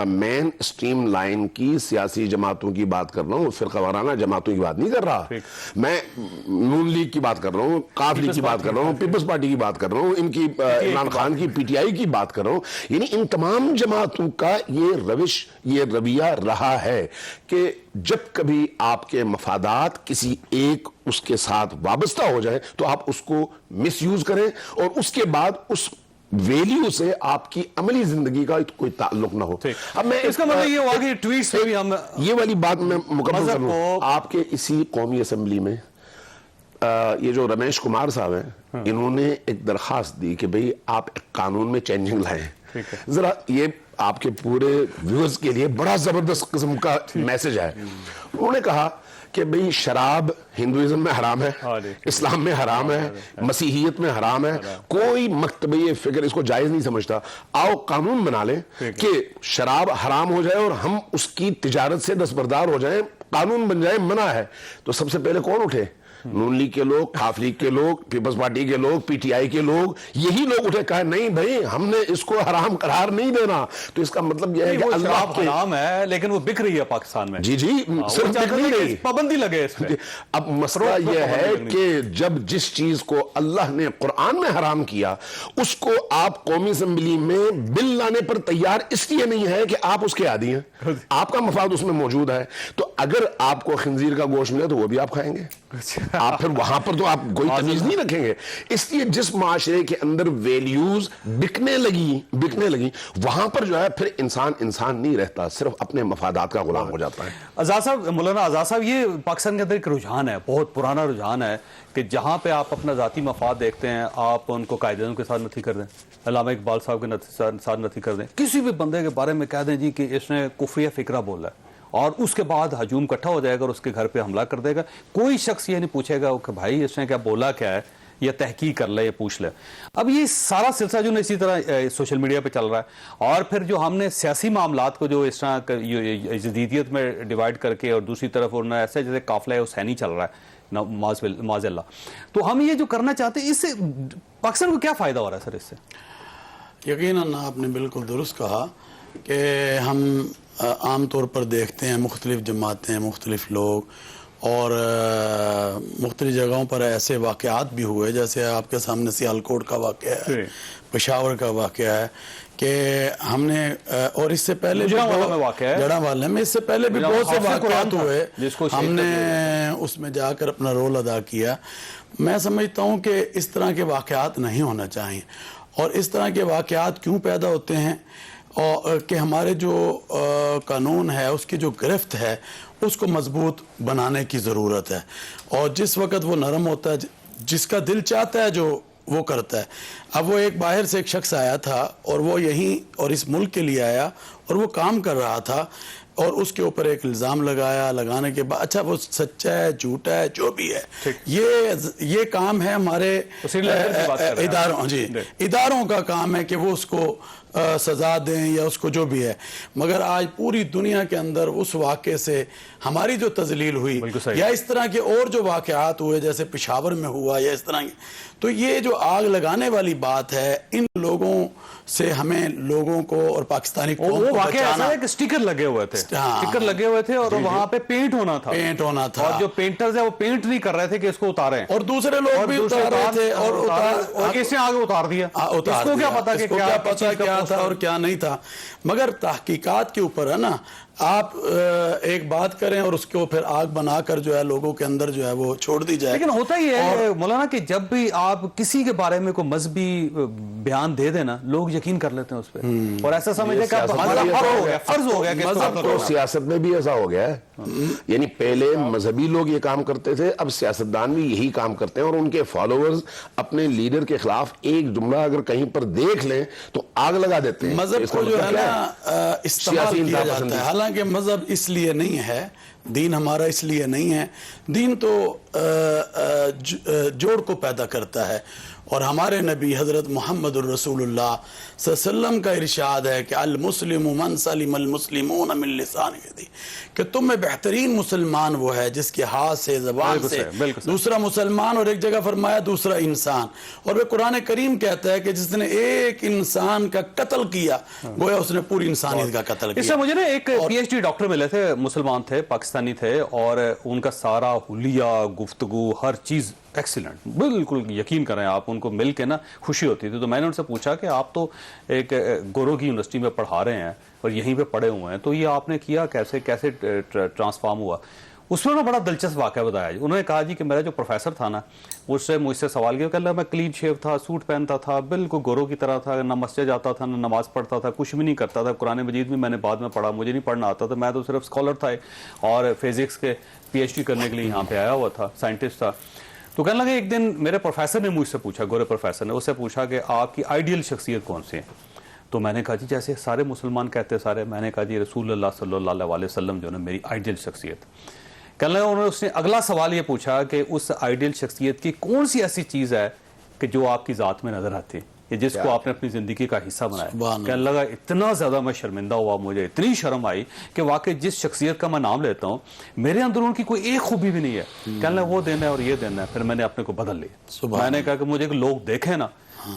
مین اسٹریم لائن کی سیاسی جماعتوں کی بات کر رہا ہوں، فرقہ وارانہ جماعتوں کی بات نہیں کر رہا. میں نون لیگ کی بات کر رہا ہوں، قاف لیگ کی بات کر رہا ہوں، پیپلز پارٹی کی بات کر رہا ہوں، ان کی عمران خان کی پی ٹی آئی کی بات کر رہا ہوں. یعنی ان تمام جماعتوں کا یہ روش، یہ رویہ رہا ہے کہ جب کبھی آپ کے مفادات کسی ایک اس کے ساتھ وابستہ ہو جائے تو آپ اس کو مس یوز کریں اور اس کے بعد اس ویلیو سے آپ کی عملی زندگی کا کوئی تعلق نہ ہو. اب میں اس کا مطلب یہ ہوا کہ ٹویٹس پہ بھی ہم یہ والی بات میں مکمل کر لوں. آپ کے اسی قومی اسمبلی میں یہ جو رمیش کمار صاحب ہیں، انہوں نے ایک درخواست دی کہ بھئی آپ ایک قانون میں چینجنگ لائیں. ذرا یہ آپ کے پورے ویورز کے لیے بڑا زبردست قسم کا میسج ہے. انہوں نے کہا کہ بھئی شراب ہندوازم میں حرام ہے، اسلام میں حرام ہے، مسیحیت میں حرام ہے، کوئی مکتبہ فکر اس کو جائز نہیں سمجھتا. آؤ قانون بنا لیں کہ شراب حرام ہو جائے اور ہم اس کی تجارت سے دستبردار ہو جائیں، قانون بن جائے، منع ہے. تو سب سے پہلے کون اٹھے؟ نون لیگ کے لوگ، قاف لیگ کے لوگ، پیپلز پارٹی کے لوگ، پی ٹی آئی کے لوگ. یہی لوگ اٹھے، کہا نہیں بھائی ہم نے اس کو حرام قرار نہیں دینا. تو اس کا مطلب یہ ہے کہ اللہ کے حرام ہے لیکن وہ بک رہی ہے پاکستان میں. جی صرف بک نہیں رہی، پابندی لگے اس پہ. اب مسئلہ یہ ہے کہ جب جس چیز کو اللہ نے قرآن میں حرام کیا اس کو آپ قومی اسمبلی میں بل لانے پر تیار اس لیے نہیں ہے کہ آپ اس کے عادی ہیں، آپ کا مفاد اس میں موجود ہے. تو اگر آپ کو خنزیر کا گوشت ملے تو وہ بھی آپ کھائیں گے. آپ پھر وہاں پر تو آپ کوئی تمیز نہیں رکھیں گے. اس لیے جس معاشرے کے اندر ویلیوز بکنے لگی وہاں پر جو ہے پھر انسان نہیں رہتا، صرف اپنے مفادات کا غلام ہو جاتا ہے. آزاد صاحب، مولانا آزاد صاحب، یہ پاکستان کے اندر ایک رجحان ہے، بہت پرانا رجحان ہے کہ جہاں پہ آپ اپنا ذاتی مفاد دیکھتے ہیں آپ ان کو قائد اعظم کے ساتھ نتھی کر دیں، علامہ اقبال صاحب کے ساتھ نتھی کر دیں، کسی بھی بندے کے بارے میں کہہ دیں جی کہ اس نے کفریہ فکرہ بولا ہے، اور اس کے بعد ہجوم اکٹھا ہو جائے گا اور اس کے گھر پہ حملہ کر دے گا. کوئی شخص یہ نہیں پوچھے گا کہ بھائی اس نے کیا بولا کیا ہے، یا تحقیق کر لے یا پوچھ لے. اب یہ سارا سلسلہ جو اسی طرح سوشل میڈیا پہ چل رہا ہے، اور پھر جو ہم نے سیاسی معاملات کو جو اس طرح جدیدیت میں ڈیوائیڈ کر کے اور دوسری طرف انہوں نے ایسے جیسے قافلہ حسینی چل رہا ہے معاذ اللہ. تو ہم یہ جو کرنا چاہتے ہیں اس سے پاکستان کو کیا فائدہ ہو رہا ہے سر؟ اس سے یقیناً آپ نے بالکل درست کہا کہ ہم عام طور پر دیکھتے ہیں مختلف جماعتیں، مختلف لوگ، اور مختلف جگہوں پر ایسے واقعات بھی ہوئے جیسے آپ کے سامنے سیالکوٹ کا واقعہ ہے، پشاور کا واقعہ ہے کہ ہم نے، اور اس سے پہلے جڑاں میں اس سے پہلے بھی بہت سے واقعات ہوئے، ہم نے اس میں جا کر اپنا رول ادا کیا. میں سمجھتا ہوں کہ اس طرح کے واقعات نہیں ہونا چاہیے. اور اس طرح کے واقعات کیوں پیدا ہوتے ہیں؟ اور کہ ہمارے جو قانون ہے اس کی جو گرفت ہے اس کو مضبوط بنانے کی ضرورت ہے. اور جس وقت وہ نرم ہوتا ہے، جس کا دل چاہتا ہے جو وہ کرتا ہے. اب وہ ایک باہر سے ایک شخص آیا تھا اور وہ یہیں اور اس ملک کے لیے آیا اور وہ کام کر رہا تھا، اور اس کے اوپر ایک الزام لگانے کے بعد اچھا وہ سچا ہے جھوٹا ہے جو بھی ہے، یہ کام ہے ہمارے اداروں کا کام ہے کہ وہ اس کو سزا دیں یا اس کو جو بھی ہے. مگر آج پوری دنیا کے اندر اس واقعے سے ہماری جو تذلیل ہوئی یا اس طرح کے اور جو واقعات ہوئے جیسے پشاور میں ہوا یا اس طرح کی، تو یہ جو آگ لگانے والی بات ہے ان لوگوں سے ہمیں لوگوں کو اور پاکستانی قوم کو بچانا. سٹیکر لگے ہوئے تھے اور وہاں پہ پینٹ ہونا تھا اور جو پینٹرز ہیں وہ پینٹ نہیں کر رہے تھے کہ اس کو اتاریں، اور دوسرے لوگ بھی اتار رہے تھے اور کسی آگے اتار دیا. اس کو کیا پتا کہ کیا تھا اور کیا نہیں تھا. مگر تحقیقات کے اوپر ہے نا، آپ ایک بات کریں اور اس کو پھر آگ بنا کر جو ہے لوگوں کے اندر جو ہے وہ چھوڑ دی جائے. لیکن ہوتا ہی ہے مولانا کہ جب بھی آپ کسی کے بارے میں کوئی مذہبی بیان دے دینا لوگ یقین کر لیتے ہیں اس پہ، اور ایسا سمجھتے کہ فرض ہو گیا کہ مذہب تو سیاست میں بھی ایسا ہو گیا ہے. یعنی پہلے مذہبی لوگ یہ کام کرتے تھے، اب سیاستدان بھی یہی کام کرتے ہیں، اور ان کے فالوورز اپنے لیڈر کے خلاف ایک جملہ اگر کہیں پر دیکھ لیں تو آگ لگا دیتے ہیں. مذہب کو جو ہے نا استعمال کیا جاتا ہے، حالانکہ مذہب اس لیے نہیں ہے، دین ہمارا اس لیے نہیں ہے. دین تو جوڑ کو پیدا کرتا ہے، اور ہمارے نبی حضرت محمد الرسول اللہ صلی اللہ علیہ وسلم کا ارشاد ہے کہ المسلم من سلم المسلمون من لسانہ یدہ، کہ تم میں بہترین مسلمان وہ ہے جس کے ہاتھ سے، زبان بالکل سے صحیح، بالکل صحیح۔ دوسرا مسلمان، اور ایک جگہ فرمایا دوسرا انسان، اور وہ قرآن کریم کہتا ہے کہ جس نے ایک انسان کا قتل کیا گویا اس نے پوری انسانیت کا قتل اس سے کیا۔ مجھے نا ایک پی ایچ ڈی ڈاکٹر ملے تھے، مسلمان تھے، پاکستانی تھے، اور ان کا سارا حلیہ، گفتگو، ہر چیز ایکسیلنٹ، بالکل یقین کریں آپ، ان کو مل کے نا خوشی ہوتی تھی۔ تو میں نے ان سے پوچھا کہ آپ تو ایک گورو کی یونیورسٹی میں پڑھا رہے ہیں اور یہیں پہ پڑھے ہوئے ہیں، تو یہ آپ نے کیا کیسے ٹرانسفارم ہوا؟ اس میں نا بڑا دلچسپ واقعہ بتایا جی۔ انہوں نے کہا جی کہ میرا جو پروفیسر تھا نا، اس سے مجھ سے سوال کیا کہ اللہ، میں کلین شیو تھا، سوٹ پہنتا تھا، بالکل گورو کی طرح تھا، نہ مسجد جاتا تھا، نہ نماز پڑھتا تھا، کچھ بھی نہیں کرتا تھا، قرآن مجید بھی میں نے بعد میں پڑھا، مجھے نہیں پڑھنا آتا تھا، میں تو صرف اسکالر تھا اور فزکس کے پی ایچ ڈی کرنے کے لیے یہاں پہ آیا ہوا تھا، سائنٹسٹ تھا۔ تو کہنے لگے ایک دن میرے پروفیسر نے مجھ سے پوچھا، گورے پروفیسر نے اس سے پوچھا کہ آپ کی آئیڈیل شخصیت کون سی ہے؟ تو میں نے کہا جی جیسے سارے مسلمان کہتے سارے، میں نے کہا جی رسول اللہ صلی اللہ علیہ وسلم جو ہے میری آئیڈیل شخصیت۔ کہنے لگا انہوں نے اس نے اگلا سوال یہ پوچھا کہ اس آئیڈیل شخصیت کی کون سی ایسی چیز ہے کہ جو آپ کی ذات میں نظر آتی ہے یا جس کو آپ نے اپنی زندگی کا حصہ بنایا؟ کہنے لگا اتنا زیادہ میں شرمندہ ہوا، مجھے اتنی شرم آئی کہ واقعی جس شخصیت کا میں نام لیتا ہوں میرے اندر ان کی کوئی ایک خوبی بھی نہیں ہے۔ کہنے لگا وہ دینا ہے اور یہ دینا ہے۔ پھر میں نے اپنے کو بدل لیا، میں نے کہا کہ مجھے لوگ دیکھیں نا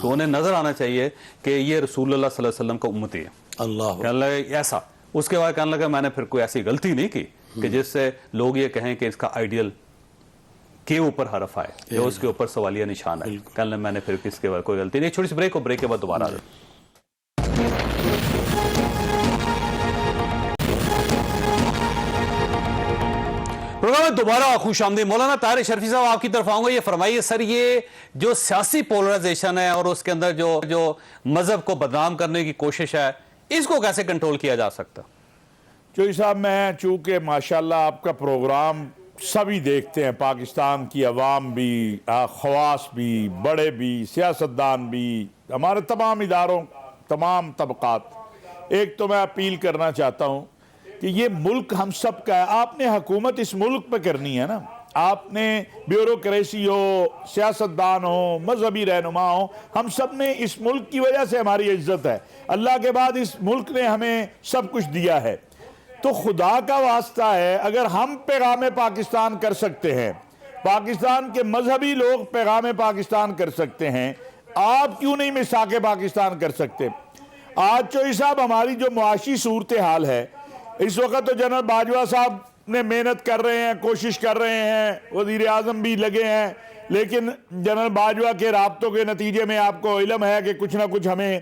تو انہیں نظر آنا چاہیے کہ یہ رسول اللہ صلی اللہ علیہ وسلم کا امتی ہے۔ اللہ کہنے لگا ایسا۔ اس کے بعد کہنے لگا میں نے پھر کوئی ایسی غلطی نہیں کی کہ جس سے لوگ یہ کہیں کہ اس کا آئیڈیل کے اوپر حرف آئے یا اس کے اوپر سوالیہ نشان ہے۔ کہنے لگا میں نے پھر کس کے بعد کوئی غلطی نہیں۔ چھوٹی سی بریک، اور بریک کے بعد دوبارہ آ جائے۔ پروگرام میں دوبارہ خوش آمدید۔ مولانا طاہر شرفی صاحب آپ کی طرف آؤں گا، یہ فرمائیے سر، یہ جو سیاسی پولرائزیشن ہے اور اس کے اندر جو مذہب کو بدنام کرنے کی کوشش ہے، اس کو کیسے کنٹرول کیا جا سکتا؟ چوہدری صاحب، میں چونکہ ماشاءاللہ آپ کا پروگرام سبھی دیکھتے ہیں، پاکستان کی عوام بھی، خواص بھی، بڑے بھی، سیاستدان بھی، ہمارے تمام اداروں، تمام طبقات، ایک تو میں اپیل کرنا چاہتا ہوں کہ یہ ملک ہم سب کا ہے۔ آپ نے حکومت اس ملک پہ کرنی ہے نا، آپ نے بیوروکریسی ہو، سیاستدان ہو، مذہبی رہنما ہو، ہم سب نے اس ملک کی وجہ سے ہماری عزت ہے، اللہ کے بعد اس ملک نے ہمیں سب کچھ دیا ہے۔ تو خدا کا واسطہ ہے، اگر ہم پیغام پاکستان کر سکتے ہیں، پاکستان کے مذہبی لوگ پیغام پاکستان کر سکتے ہیں، آپ کیوں نہیں میثاق پاکستان کر سکتے؟ آج چوہدری صاحب ہماری جو معاشی صورتحال ہے، اس وقت تو جنرل باجوہ صاحب نے محنت کر رہے ہیں، کوشش کر رہے ہیں، وزیر اعظم بھی لگے ہیں، لیکن جنرل باجوہ کے رابطوں کے نتیجے میں آپ کو علم ہے کہ کچھ نہ کچھ ہمیں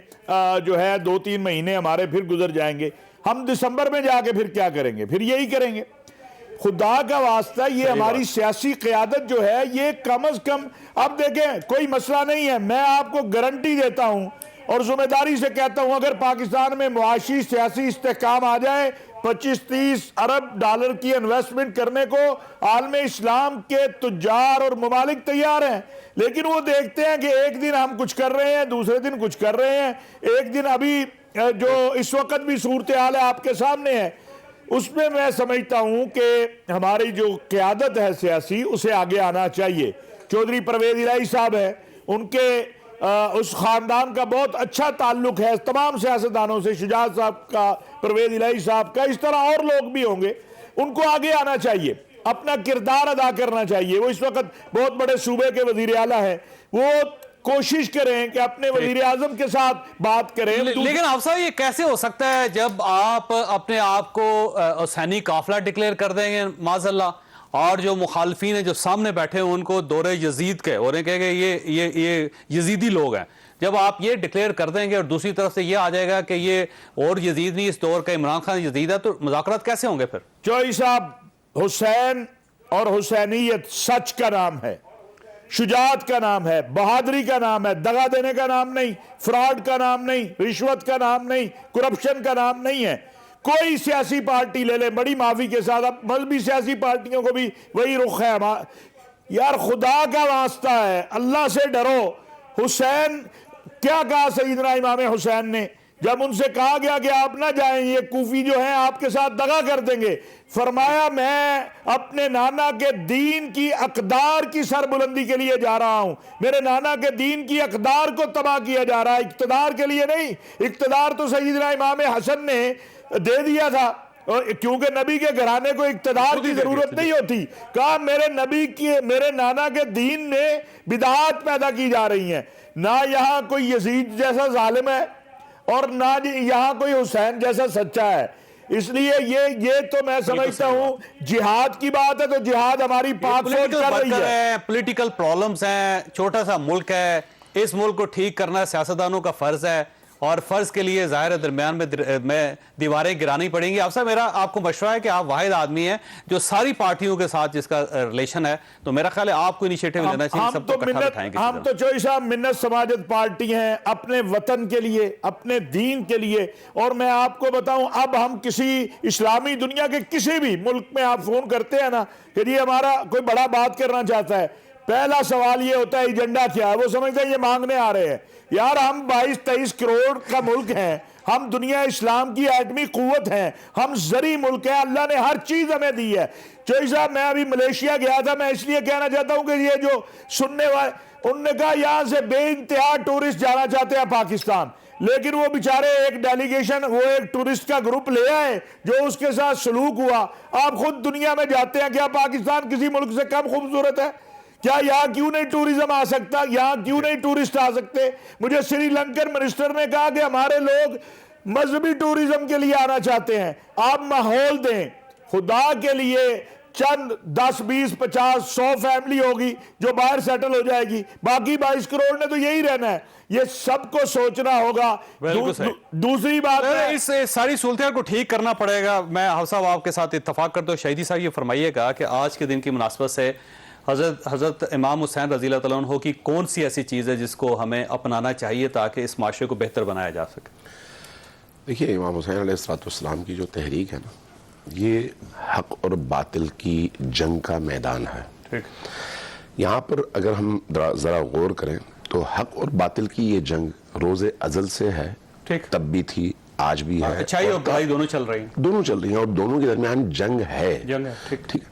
جو ہے 2-3 مہینے ہمارے پھر گزر جائیں گے۔ ہم دسمبر میں جا کے پھر کیا کریں گے؟ پھر یہی کریں گے۔ خدا کا واسطہ یہ ہماری سیاسی قیادت جو ہے یہ کم از کم، اب دیکھیں کوئی مسئلہ نہیں ہے، میں آپ کو گارنٹی دیتا ہوں اور ذمہ داری سے کہتا ہوں، اگر پاکستان میں معاشی سیاسی استحکام آ جائے، 25-30 ارب ڈالر کی انویسٹمنٹ کرنے کو عالم اسلام کے تجار اور ممالک تیار ہیں، لیکن وہ دیکھتے ہیں کہ ایک دن ہم کچھ کر رہے ہیں، دوسرے دن کچھ کر رہے ہیں، ایک دن ابھی جو اس وقت بھی صورتحال ہے آپ کے سامنے ہے، اس میں میں سمجھتا ہوں کہ ہماری جو قیادت ہے سیاسی اسے آگے آنا چاہیے۔ چودھری پرویز الہی صاحب ہیں، ان کے اس خاندان کا بہت اچھا تعلق ہے تمام سیاستدانوں سے، شجاعت صاحب کا، پرویز الہی صاحب کا، اس طرح اور لوگ بھی ہوں گے، ان کو آگے آنا چاہیے، اپنا کردار ادا کرنا چاہیے۔ وہ اس وقت بہت بڑے صوبے کے وزیر اعلیٰ ہیں، وہ کوشش کریں کہ اپنے وزیر اعظم کے ساتھ بات کریں۔ لیکن آپ صاحب یہ کیسے ہو سکتا ہے جب آپ اپنے آپ کو حسینی قافلہ ڈکلیئر کر دیں گے معاذ اللہ، اور جو مخالفین ہیں جو سامنے بیٹھے ہیں ان کو دور یزید کے اور کہیں گے یہ یزیدی لوگ ہیں، جب آپ یہ ڈکلیئر کر دیں گے اور دوسری طرف سے یہ آ جائے گا کہ یہ اور یزید نہیں، اس دور کا عمران خان یزید ہے، تو مذاکرات کیسے ہوں گے پھر؟ چوہدری صاحب، حسین اور حسینیت سچ کا نام ہے، شجاعت کا نام ہے، بہادری کا نام ہے، دغا دینے کا نام نہیں، فراڈ کا نام نہیں، رشوت کا نام نہیں، کرپشن کا نام نہیں ہے۔ کوئی سیاسی پارٹی لے لیں، بڑی معافی کے ساتھ، اب مذہبی سیاسی پارٹیوں کو بھی وہی رخ ہے۔ یار خدا کا واسطہ ہے، اللہ سے ڈرو۔ حسین کیا کہا سیدنا امام حسین نے جب ان سے کہا گیا کہ آپ نہ جائیں، یہ کوفی جو ہیں آپ کے ساتھ دغا کر دیں گے، فرمایا میں اپنے نانا کے دین کی اقدار کی سربلندی کے لیے جا رہا ہوں، میرے نانا کے دین کی اقدار کو تباہ کیا جا رہا ہے، اقتدار کے لیے نہیں۔ اقتدار تو سیدنا امام حسن نے دے دیا تھا، کیونکہ نبی کے گھرانے کو اقتدار کی ضرورت نہیں ہوتی، کہا میرے نانا کے دین میں بدعات پیدا کی جا رہی ہیں، نہ یہاں کوئی یزید جیسا ظالم ہے اور نہ یہاں کوئی حسین جیسا سچا ہے۔ اس لیے یہ تو میں سمجھتا ہوں جہاد کی بات ہے تو جہاد ہماری پاک فوج کر رہی ہے۔ پولیٹیکل پرابلمز ہیں، چھوٹا سا ملک ہے، اس ملک کو ٹھیک کرنا سیاستدانوں کا فرض ہے، اور فرض کے لیے ظاہر درمیان میں دیواریں گرانی پڑیں گی۔ افسر میرا آپ کو مشورہ ہے کہ آپ واحد آدمی ہیں جو ساری پارٹیوں کے ساتھ جس کا ریلیشن ہے، تو میرا خیال ہے آپ کو انیشیٹو لینا چاہیے، سب کو اکٹھا بٹھائیں گے۔ ہم تو چوئی صاحب منت سماجت پارٹی ہیں، اپنے وطن کے لیے، اپنے دین کے لیے، اور میں آپ کو بتاؤں اب ہم کسی اسلامی دنیا کے کسی بھی ملک میں آپ فون کرتے ہیں نا کہ جی ہمارا کوئی بڑا بات کرنا چاہتا ہے، پہلا سوال یہ ہوتا ہے ایجنڈا کیا ہے، وہ سمجھتے ہیں یہ مانگنے آ رہے ہیں۔ یار ہم 22-23 کروڑ کا ملک ہیں، ہم دنیا اسلام کی ایٹمی قوت ہیں، ہم زرعی ملک ہیں، اللہ نے ہر چیز ہمیں دی ہے۔ چوئی صاحب میں ابھی ملیشیا گیا تھا، میں اس لیے کہنا چاہتا ہوں کہ یہ جو سننے والے انہوں نے کہا یہاں سے بے انتہا ٹورسٹ جانا چاہتے ہیں پاکستان، لیکن وہ بیچارے ایک ڈیلیگیشن وہ ایک ٹورسٹ کا گروپ لے آئے جو اس کے ساتھ سلوک ہوا۔ آپ خود دنیا میں جاتے ہیں، کیا پاکستان کسی ملک سے کم خوبصورت ہے؟ کیا یہاں کیوں نہیں ٹورزم آ سکتا؟ یہاں کیوں نہیں ٹورسٹ آ سکتے؟ مجھے سری لنکن منسٹر نے کہا کہ ہمارے لوگ مذہبی ٹورزم کے لیے آنا چاہتے ہیں، آپ ماحول دیں، خدا کے لیے چند 10 20 50 100 فیملی ہوگی جو باہر سیٹل ہو جائے گی، باقی 22 کروڑ نے تو یہی رہنا ہے۔ یہ سب کو سوچنا ہوگا۔ دوسری بات ہے اس ساری صورتحال کو ٹھیک کرنا پڑے گا۔ میں حافظ صاحب آپ کے ساتھ اتفاق کرتا ہوں۔ شہیدی صاحب یہ فرمائیے گا کہ آج کے دن کی مناسبت سے حضرت امام حسین رضی اللہ تعالیٰ عنہ کی کون سی ایسی چیز ہے جس کو ہمیں اپنانا چاہیے تاکہ اس معاشرے کو بہتر بنایا جا سکے؟ دیکھیے امام حسین علیہ السلام کی جو تحریک ہے نا، یہ حق اور باطل کی جنگ کا میدان ہے۔ یہاں پر اگر ہم ذرا غور کریں تو حق اور باطل کی یہ جنگ روز ازل سے ہے، تب بھی تھی، آج بھی ہے، اچھائی اور برائی دونوں چل رہی ہیں، اور دونوں کے درمیان جنگ ہے۔ ٹھیک،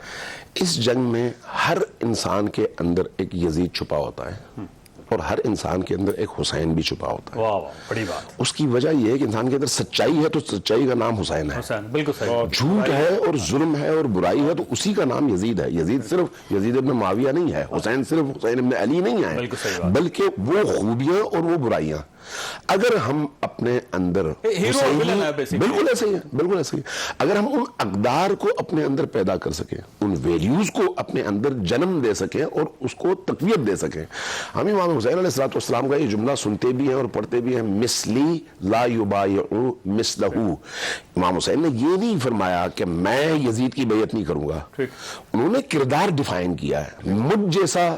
اس جنگ میں ہر انسان کے اندر ایک یزید چھپا ہوتا ہے اور ہر انسان کے اندر ایک حسین بھی چھپا ہوتا ہے۔ واہ واہ، بڑی بات۔ اس کی وجہ یہ ہے کہ انسان کے اندر سچائی ہے تو سچائی کا نام حسین ہے، بالکل صحیح۔ جھوٹ ہے اور ظلم ہے اور برائی ہے تو اسی کا نام یزید ہے۔ یزید صرف یزید ابن معاویہ نہیں ہے، حسین صرف حسین ابن علی نہیں ہے، بلکہ وہ خوبیاں اور وہ برائیاں اگر ہم اپنے اندر بالکل ایسے ہی ہے، بالکل ایسے ہی، اگر ہم ان اقدار کو اپنے اندر پیدا کر سکیں، ان ویلیوز کو اپنے اندر جنم دے سکیں اور اس کو تقویت دے سکیں۔ ہم امام حسین علیہ السلام کا یہ جملہ سنتے بھی ہیں اور پڑھتے بھی ہیں، مثلی لا یبایع مثلہ۔ امام حسین نے یہ نہیں فرمایا کہ میں یزید کی بیعت نہیں کروں گا، انہوں نے کردار ڈیفائن کیا ہے، مجھ جیسا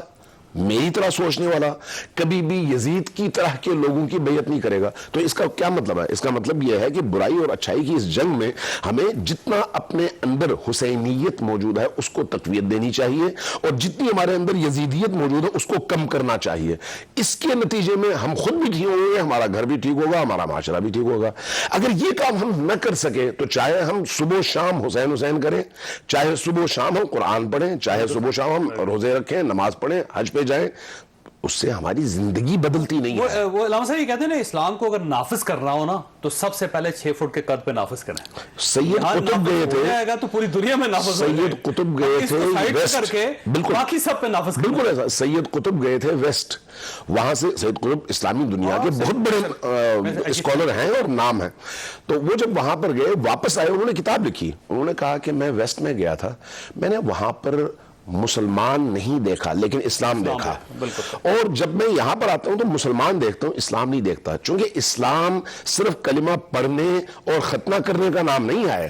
میری طرح سوچنے والا کبھی بھی یزید کی طرح کے لوگوں کی بیعت نہیں کرے گا۔ تو اس کا کیا مطلب ہے؟ اس کا مطلب یہ ہے کہ برائی اور اچھائی کی اس جنگ میں ہمیں جتنا اپنے اندر حسینیت موجود ہے اس کو تقویت دینی چاہیے اور جتنی ہمارے اندر یزیدیت موجود ہے اس کو کم کرنا چاہیے۔ اس کے نتیجے میں ہم خود بھی ٹھیک ہوں گے، ہمارا گھر بھی ٹھیک ہوگا، ہمارا معاشرہ بھی ٹھیک ہوگا۔ اگر یہ کام ہم نہ کر سکے تو چاہے ہم صبح و شام حسین حسین کریں، چاہے صبح و شام ہم قرآن پڑھیں، چاہے صبح و شام ہم روزے رکھیں، نماز پڑھیں، حج پہ جائیں، اس سے ہماری زندگی بدلتی نہیں ہے۔ وہ علامہ صاحب یہ کہتے ہیں نا اسلام کو اگر نافذ کرنا ہو نا تو سب سے پہلے 6 فٹ کے قد پہ نافذ کریں۔ سید قطب گئے تھے تو پوری دنیا میں نافذ ہو جائے گا۔ سید قطب گئے تھے ویسٹ، بالکل باقی سب پہ نافذ کریں، بالکل ایسا۔ سید قطب گئے تھے ویسٹ، وہاں سے سید قطب اسلامی دنیا کے بہت بڑے اسکالر ہیں اور نام ہیں، تو وہ جب وہاں پر گئے واپس آئے، انہوں نے کتاب لکھی، انہوں نے کہا کہ میں ویسٹ میں گیا تھا، میں نے وہاں پر مسلمان نہیں دیکھا لیکن اسلام دیکھا، اور جب میں یہاں پر آتا ہوں تو مسلمان دیکھتا ہوں، اسلام نہیں دیکھتا، چونکہ اسلام صرف کلمہ پڑھنے اور ختنہ کرنے کا نام نہیں ہے،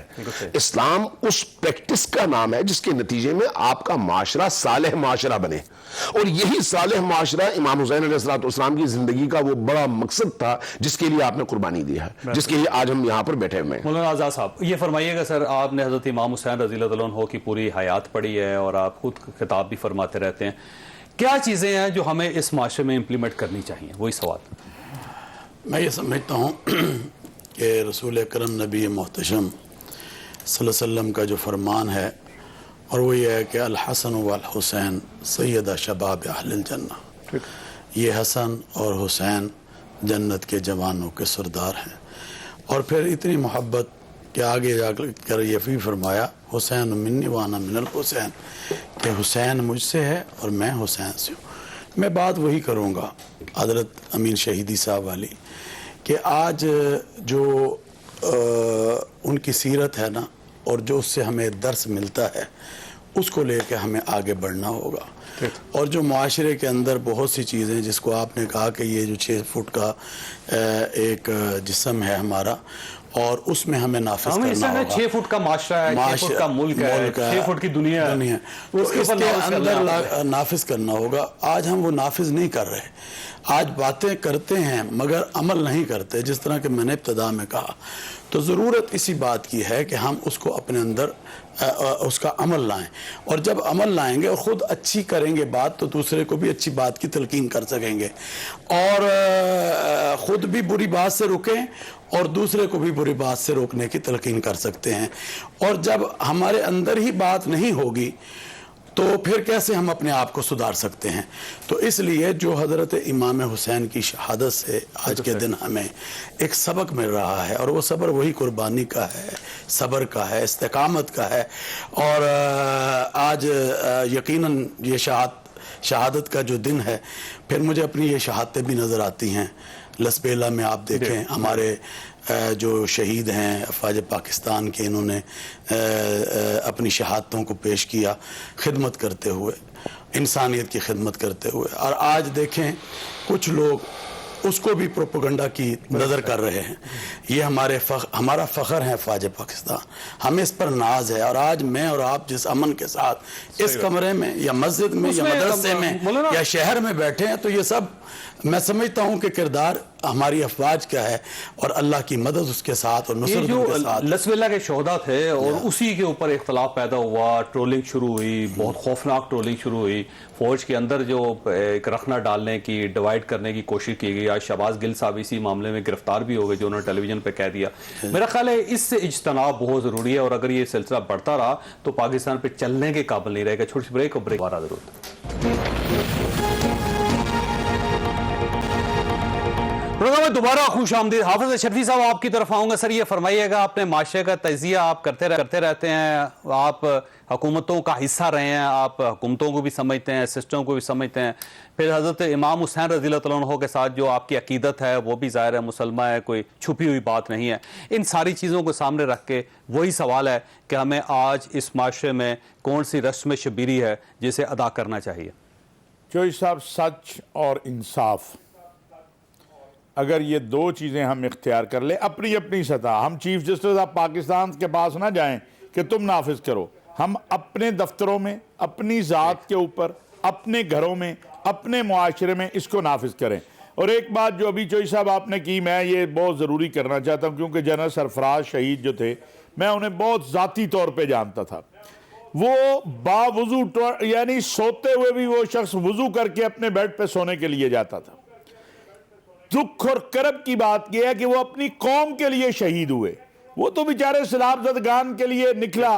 اسلام اس پریکٹس کا نام ہے جس کے نتیجے میں آپ کا معاشرہ صالح معاشرہ بنے، اور یہی صالح معاشرہ امام حسین علیہ السلام کی زندگی کا وہ بڑا مقصد تھا جس کے لیے آپ نے قربانی دی ہے، جس کے لیے آج ہم یہاں پر بیٹھے ہوئے ہیں۔ مولانا آزاد صاحب یہ فرمائیے گا سر، آپ نے حضرت امام حسین رضی اللہ عنہ کی پوری حیات پڑھی ہے اور آپ خود خطاب بھی فرماتے رہتے ہیں، کیا چیزیں ہیں جو ہمیں اس معاشرے میں امپلیمنٹ کرنی چاہیے؟ وہی سوال میں یہ سمجھتا ہوں کہ رسول اکرم نبی محتشم صلی اللہ علیہ وسلم کا جو فرمان ہے، اور وہ یہ ہے کہ الحسن والحسین سیدہ شباب اہل الجنہ، یہ حسن اور حسین جنت کے جوانوں کے سردار ہیں۔ اور پھر اتنی محبت کہ آگے جا کر یہ بھی فرمایا حسین منی وانا من الحسین، کہ حسین مجھ سے ہے اور میں حسین سے ہوں۔ میں بات وہی کروں گا حضرت امین شہیدی صاحب والی، کہ آج جو ان کی سیرت ہے نا، اور جو اس سے ہمیں درس ملتا ہے، اس کو لے کے ہمیں آگے بڑھنا ہوگا۔ اور جو معاشرے کے اندر بہت سی چیزیں، جس کو آپ نے کہا کہ یہ جو 6 فٹ کا ایک جسم ہے ہمارا، اور اس میں ہمیں نافذ کرنا ہوگا۔ 6 فٹ کا معاشرہ ہے، 6 فٹ کا ملک ہے، 6 فٹ کی دنیا ہے، اس کے اندر نافذ کرنا ہوگا۔ آج ہم وہ نافذ نہیں کر رہے، آج باتیں کرتے ہیں مگر عمل نہیں کرتے، جس طرح کہ میں نے ابتدا میں کہا۔ تو ضرورت اسی بات کی ہے کہ ہم اس کو اپنے اندر اس کا عمل لائیں، اور جب عمل لائیں گے اور خود اچھی کریں گے بات، تو دوسرے کو بھی اچھی بات کی تلقین کر سکیں گے، اور خود بھی بری بات سے رکیں اور دوسرے کو بھی بری بات سے روکنے کی تلقین کر سکتے ہیں۔ اور جب ہمارے اندر ہی بات نہیں ہوگی تو پھر کیسے ہم اپنے آپ کو سدھار سکتے ہیں؟ تو اس لیے جو حضرت امام حسین کی شہادت سے آج کے دن ہمیں ایک سبق مل رہا ہے، اور وہ صبر وہی قربانی کا ہے، صبر کا ہے، استقامت کا ہے۔ اور آج یقیناً یہ شہادت کا جو دن ہے، پھر مجھے اپنی یہ شہادتیں بھی نظر آتی ہیں۔ لسبیلا میں آپ دیکھیں ہمارے جو شہید ہیں افواج پاکستان کے، انہوں نے اپنی شہادتوں کو پیش کیا خدمت کرتے ہوئے، انسانیت کی خدمت کرتے ہوئے۔ اور آج دیکھیں کچھ لوگ اس کو بھی پروپیگنڈا کی نظر کر رہے ہیں۔ یہ ہمارا فخر ہے افواج پاکستان، ہمیں اس پر ناز ہے۔ اور آج میں اور آپ جس امن کے ساتھ اس کمرے میں یا مسجد میں یا مدرسے میں یا شہر میں بیٹھے ہیں، تو یہ سب میں سمجھتا ہوں کہ کردار ہماری افواج کا ہے، اور اللہ کی مدد اس کے ساتھ اور نصرت ان کے ساتھ۔ لسبیلا کے شہداء تھے، اور اسی کے اوپر اختلاف پیدا ہوا، ٹرولنگ شروع ہوئی، بہت خوفناک ٹرولنگ شروع ہوئی، فوج کے اندر جو ایک رخنہ ڈالنے کی، ڈیوائیڈ کرنے کی کوشش کی گئی۔ آج شہباز گل صاحب اسی معاملے میں گرفتار بھی ہو گئے، جو انہوں نے ٹیلی ویژن پہ کہہ دیا۔ میرا خیال ہے اس سے اجتناب بہت ضروری ہے، اور اگر یہ سلسلہ بڑھتا رہا تو پاکستان پہ چلنے کے قابل نہیں رہے گا۔ چھوٹی سی بریک اور بریک دوبارہ ضرورت پروگرام میں دوبارہ خوش آمدید۔ حافظ اشرفی صاحب آپ کی طرف آؤں گا۔ سر یہ فرمائیے گا، اپنے معاشرے کا تجزیہ آپ کرتے رہتے ہیں، آپ حکومتوں کا حصہ رہے ہیں، آپ حکومتوں کو بھی سمجھتے ہیں، سسٹم کو بھی سمجھتے ہیں، پھر حضرت امام حسین رضی اللہ تعالیٰ عنہ کے ساتھ جو آپ کی عقیدت ہے وہ بھی ظاہر ہے مسلمہ ہے، کوئی چھپی ہوئی بات نہیں ہے۔ ان ساری چیزوں کو سامنے رکھ کے وہی سوال ہے کہ ہمیں آج اس معاشرے میں کون سی رسم شبیری ہے جسے ادا کرنا چاہیے؟ چوئی صاحب، سچ اور انصاف، اگر یہ 2 چیزیں ہم اختیار کر لیں اپنی اپنی سطح، ہم چیف جسٹس آف پاکستان کے پاس نہ جائیں کہ تم نافذ کرو، ہم اپنے دفتروں میں، اپنی ذات کے اوپر، اپنے گھروں میں، اپنے معاشرے میں اس کو نافذ کریں۔ اور ایک بات جو ابھی چوئی صاحب آپ نے کی، میں یہ بہت ضروری کرنا چاہتا ہوں، کیونکہ جنرل سرفراز شہید جو تھے، میں انہیں بہت ذاتی طور پہ جانتا تھا۔ وہ باوضو، یعنی سوتے ہوئے بھی وہ شخص وضو کر کے اپنے بیڈ پہ سونے کے لیے جاتا تھا۔ دکھ اور کرب کی بات یہ ہے کہ وہ اپنی قوم کے لیے شہید ہوئے، وہ تو بیچارے سیلاب زدگان کے لیے نکلا،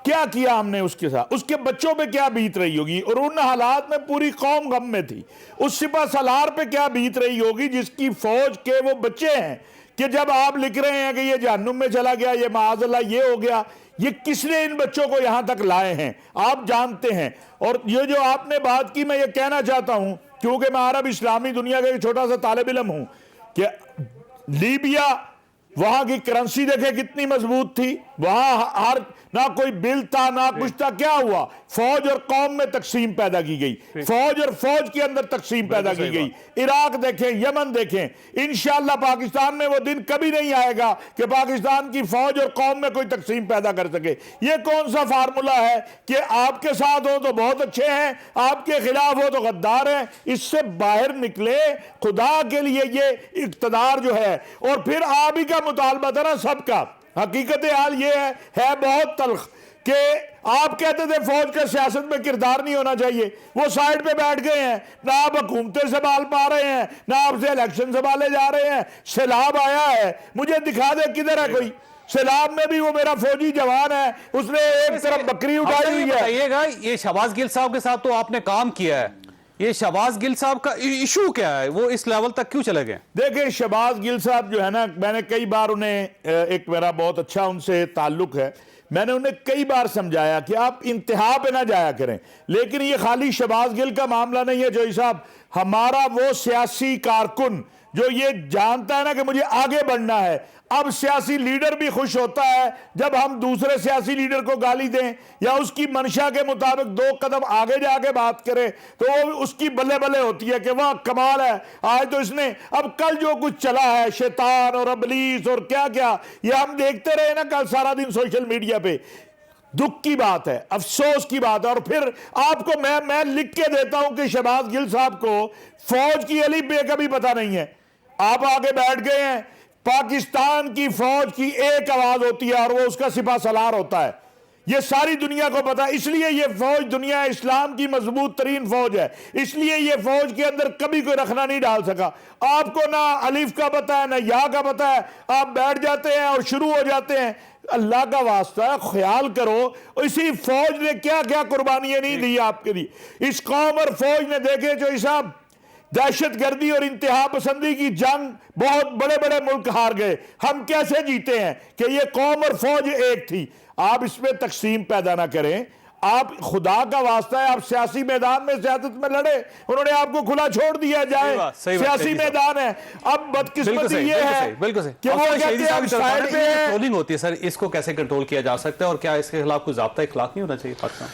کیا کیا ہم نے اس کے ساتھ، اس کے بچوں پہ کیا بیت رہی ہوگی، اور ان حالات میں پوری قوم غم میں تھی۔ اس سپہ سالار پہ کیا بیت رہی ہوگی جس کی فوج کے وہ بچے ہیں، کہ جب آپ لکھ رہے ہیں کہ یہ جہنم میں چلا گیا، یہ معاذ اللہ یہ ہو گیا، یہ کس نے ان بچوں کو یہاں تک لائے ہیں، آپ جانتے ہیں۔ اور یہ جو آپ نے بات کی، میں یہ کہنا چاہتا ہوں، کیونکہ میں عرب اسلامی دنیا کا ایک چھوٹا سا طالب علم ہوں، کہ لیبیا، وہاں کی کرنسی دیکھیں کتنی مضبوط تھی، وہاں نہ کوئی بل تھا نہ کچھ تھا، کیا ہوا؟ فوج اور قوم میں تقسیم پیدا کی گئی، فوج اور فوج کے اندر تقسیم پیدا کی گئی۔ عراق دیکھیں، یمن دیکھیں، انشاءاللہ پاکستان میں وہ دن کبھی نہیں آئے گا کہ پاکستان کی فوج اور قوم میں کوئی تقسیم پیدا کر سکے۔ یہ کون سا فارمولا ہے کہ آپ کے ساتھ ہو تو بہت اچھے ہیں، آپ کے خلاف ہو تو غدار ہیں؟ اس سے باہر نکلے، خدا کے لیے یہ اقتدار جو ہے، اور پھر آپ ہی کا مطالبہ تھا نا سب کا۔ حقیقت حال یہ ہے بہت تلخ، کہ آپ کہتے تھے فوج کا سیاست میں کردار نہیں ہونا چاہیے، وہ سائیڈ پہ بیٹھ گئے ہیں، نہ آپ حکومتیں سنبھال پا رہے ہیں، نہ آپ سے الیکشن سنبھالے جا رہے ہیں، سیلاب آیا ہے، مجھے دکھا دے کدھر ہے کوئی، سیلاب میں بھی وہ میرا فوجی جوان ہے، اس نے ایک طرف بکری اٹھائی ہوئی ہے۔ بتائیے گا یہ شہباز گل صاحب کے ساتھ تو آپ نے کام کیا ہے، یہ شہباز گل صاحب کا ایشو کیا ہے، وہ اس لیول تک کیوں چلے گئے؟ دیکھیں شہباز گل صاحب جو ہے نا، میں نے کئی بار انہیں، ایک میرا بہت اچھا ان سے تعلق ہے، میں نے انہیں کئی بار سمجھایا کہ آپ انتہا پہ نہ جایا کریں، لیکن یہ خالی شہباز گل کا معاملہ نہیں ہے جوئی صاحب، ہمارا وہ سیاسی کارکن جو یہ جانتا ہے نا کہ مجھے آگے بڑھنا ہے، اب سیاسی لیڈر بھی خوش ہوتا ہے جب ہم دوسرے سیاسی لیڈر کو گالی دیں یا اس کی منشا کے مطابق 2 قدم آگے جا کے بات کرے تو وہ اس کی بلے بلے ہوتی ہے کہ واہ کمال ہے، آج تو اس نے، اب کل جو کچھ چلا ہے شیطان اور ابلیس اور کیا کیا یہ ہم دیکھتے رہے نا کل سارا دن سوشل میڈیا پہ، دکھ کی بات ہے، افسوس کی بات ہے۔ اور پھر آپ کو میں لکھ کے دیتا ہوں کہ شہباز گل صاحب کو فوج کی الف بے کا بھی پتہ نہیں ہے، آپ آگے بیٹھ گئے ہیں، پاکستان کی فوج کی ایک آواز ہوتی ہے اور وہ اس کا سپہ سالار ہوتا ہے، یہ ساری دنیا کو پتا ہے، اس لیے یہ فوج دنیا اسلام کی مضبوط ترین فوج ہے، اس لیے یہ فوج کے اندر کبھی کوئی رخنا نہیں ڈال سکا۔ آپ کو نہ الف کا پتا ہے نہ یا کا پتا ہے، آپ بیٹھ جاتے ہیں اور شروع ہو جاتے ہیں، اللہ کا واسطہ ہے خیال کرو اسی فوج نے کیا کیا قربانیاں نہیں دی آپ کے لیے، اس قوم اور فوج نے، دیکھے جو صاحب دہشت گردی اور انتہا پسندی کی جنگ بہت بڑے بڑے ملک ہار گئے، ہم کیسے جیتے ہیں کہ یہ قوم اور فوج ایک تھی، آپ اس میں تقسیم پیدا نہ کریں، آپ خدا کا واسطہ ہے آپ سیاسی میدان میں سیاست میں لڑے، انہوں نے آپ کو کھلا چھوڑ دیا جائے، سیاسی میدان ہے، اب بدقسمتی یہ ہے کہ وہ کہتے ہیں ہم سائیڈ پہ ہیں۔ ٹرولنگ ہوتی ہے سر، اس کو کیسے کنٹرول کیا جا سکتا ہے اور کیا اس کے خلاف کوئی ضابطہ اخلاق نہیں ہونا چاہیے پاکستان؟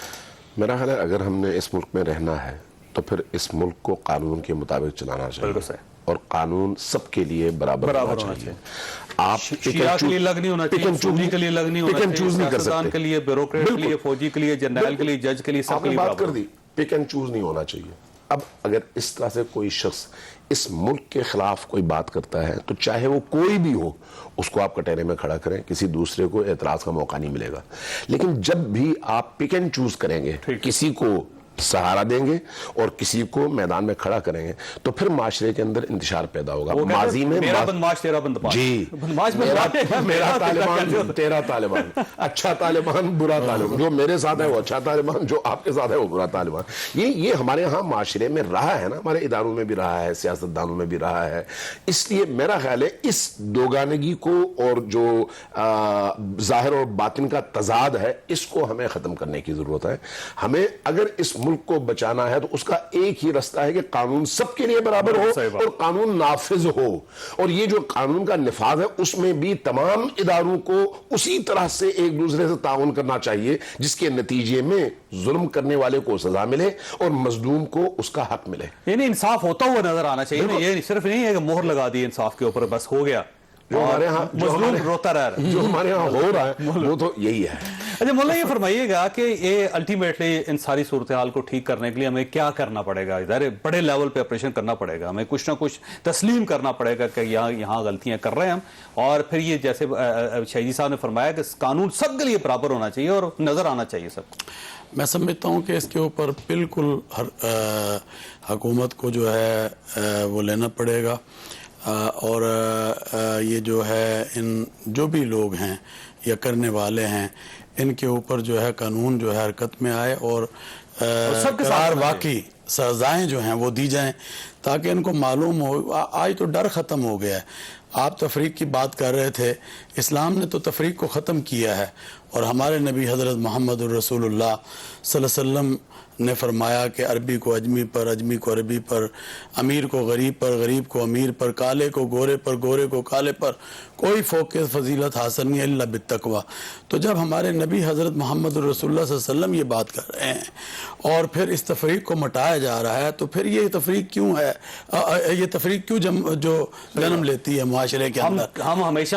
میرا خیال ہے اگر ہم نے اس ملک میں رہنا ہے تو پھر اس ملک کو قانون کے مطابق چلانا چاہیے اور قانون سب کے لیے برابر ہونا چاہیے۔ آپ شیعہ کے لیے الگ نہیں ہونا چاہیے، سنی کے لیے الگ نہیں ہونا چاہیے، سیاستدان کے لیے، بیوروکریٹ کے لیے، فوجی کے لیے، جنرل کے لیے، جج کے لیے، سب کے لیے بات کر دی، پک اینڈ چوز نہیں ہونا چاہیے۔ اب اگر اس طرح سے کوئی شخص اس ملک کے خلاف کوئی بات کرتا ہے تو چاہے وہ کوئی بھی ہو اس کو آپ کٹہرے میں کھڑا کریں، کسی دوسرے کو اعتراض کا موقع نہیں ملے گا، لیکن جب بھی آپ پک اینڈ چوز کریں گے، کسی کو سہارا دیں گے اور کسی کو میدان میں کھڑا کریں گے تو پھر معاشرے کے اندر انتشار پیدا ہوگا۔ ماضی میں میرا بدماش تیرا بندماش، جی میرا طالبان تیرا طالبان، اچھا طالبان برا طالبان، جو میرے ساتھ ہے وہ اچھا طالبان، جو آپ کے ساتھ ہے وہ برا طالبان، یہ ہمارے ہاں معاشرے میں رہا ہے نا، ہمارے اداروں میں بھی رہا ہے، سیاستدانوں میں بھی رہا ہے۔ اس لیے میرا خیال ہے اس دوگانگی کو اور جو ظاہر اور باطن کا تضاد ہے اس کو ہمیں ختم کرنے کی ضرورت ہے۔ ہمیں اگر اس ملک کو بچانا ہے تو اس کا ایک ہی رستہ ہے کہ قانون سب کے لیے برابر ہو اور قانون نافذ ہو، اور یہ جو قانون کا نفاذ ہے اس میں بھی تمام اداروں کو اسی طرح سے ایک دوسرے سے تعاون کرنا چاہیے جس کے نتیجے میں ظلم کرنے والے کو سزا ملے اور مظلوم کو اس کا حق ملے۔ یعنی انصاف ہوتا ہوا نظر آنا چاہیے، یہ صرف نہیں ہے کہ مہر لگا دی انصاف کے اوپر بس ہو گیا، جو ہمارے ہاں مظلوم روتا رہ رہا ہے، جو ہمارے ہاں ہو رہا ہے وہ تو یہی ہے۔ اچھا مولانا یہ فرمائیے گا کہ یہ الٹیمیٹلی ان ساری صورتحال کو ٹھیک کرنے کے لیے ہمیں کیا کرنا پڑے گا؟ ظاہر بڑے لیول پہ آپریشن کرنا پڑے گا، ہمیں کچھ نہ کچھ تسلیم کرنا پڑے گا کہ یہاں غلطیاں کر رہے ہیں ہم، اور پھر یہ جیسے شہیدی صاحب نے فرمایا کہ قانون سب کے لیے برابر ہونا چاہیے اور نظر آنا چاہیے سب کو۔ میں سمجھتا ہوں کہ اس کے اوپر بالکل ہر حکومت کو جو ہے وہ لینا پڑے گا، اور یہ جو ہے ان جو بھی لوگ ہیں یا کرنے والے ہیں ان کے اوپر جو ہے قانون جو ہے حرکت میں آئے اور قرار واقعی سزائیں جو ہیں وہ دی جائیں تاکہ ان کو معلوم ہو۔ آج تو ڈر ختم ہو گیا ہے، آپ تفریق کی بات کر رہے تھے، اسلام نے تو تفریق کو ختم کیا ہے، اور ہمارے نبی حضرت محمد الرسول اللہ صلی اللہ علیہ وسلم نے فرمایا کہ عربی کو اجمی پر، اجمی کو عربی پر، امیر کو غریب پر، غریب کو امیر پر، کالے کو گورے پر، گورے کو کالے پر، کوئی فوق فضیلت حاصل نہیں الا بالتقوی۔ تو جب ہمارے نبی حضرت محمد الرسول اللہ صلی اللہ علیہ وسلم یہ بات کر رہے ہیں اور پھر اس تفریق کو مٹایا جا رہا ہے تو پھر یہ تفریق کیوں ہے، یہ تفریق کیوں جو جنم لیتی ہے معاشرے کے اندر؟ ہم ہمیشہ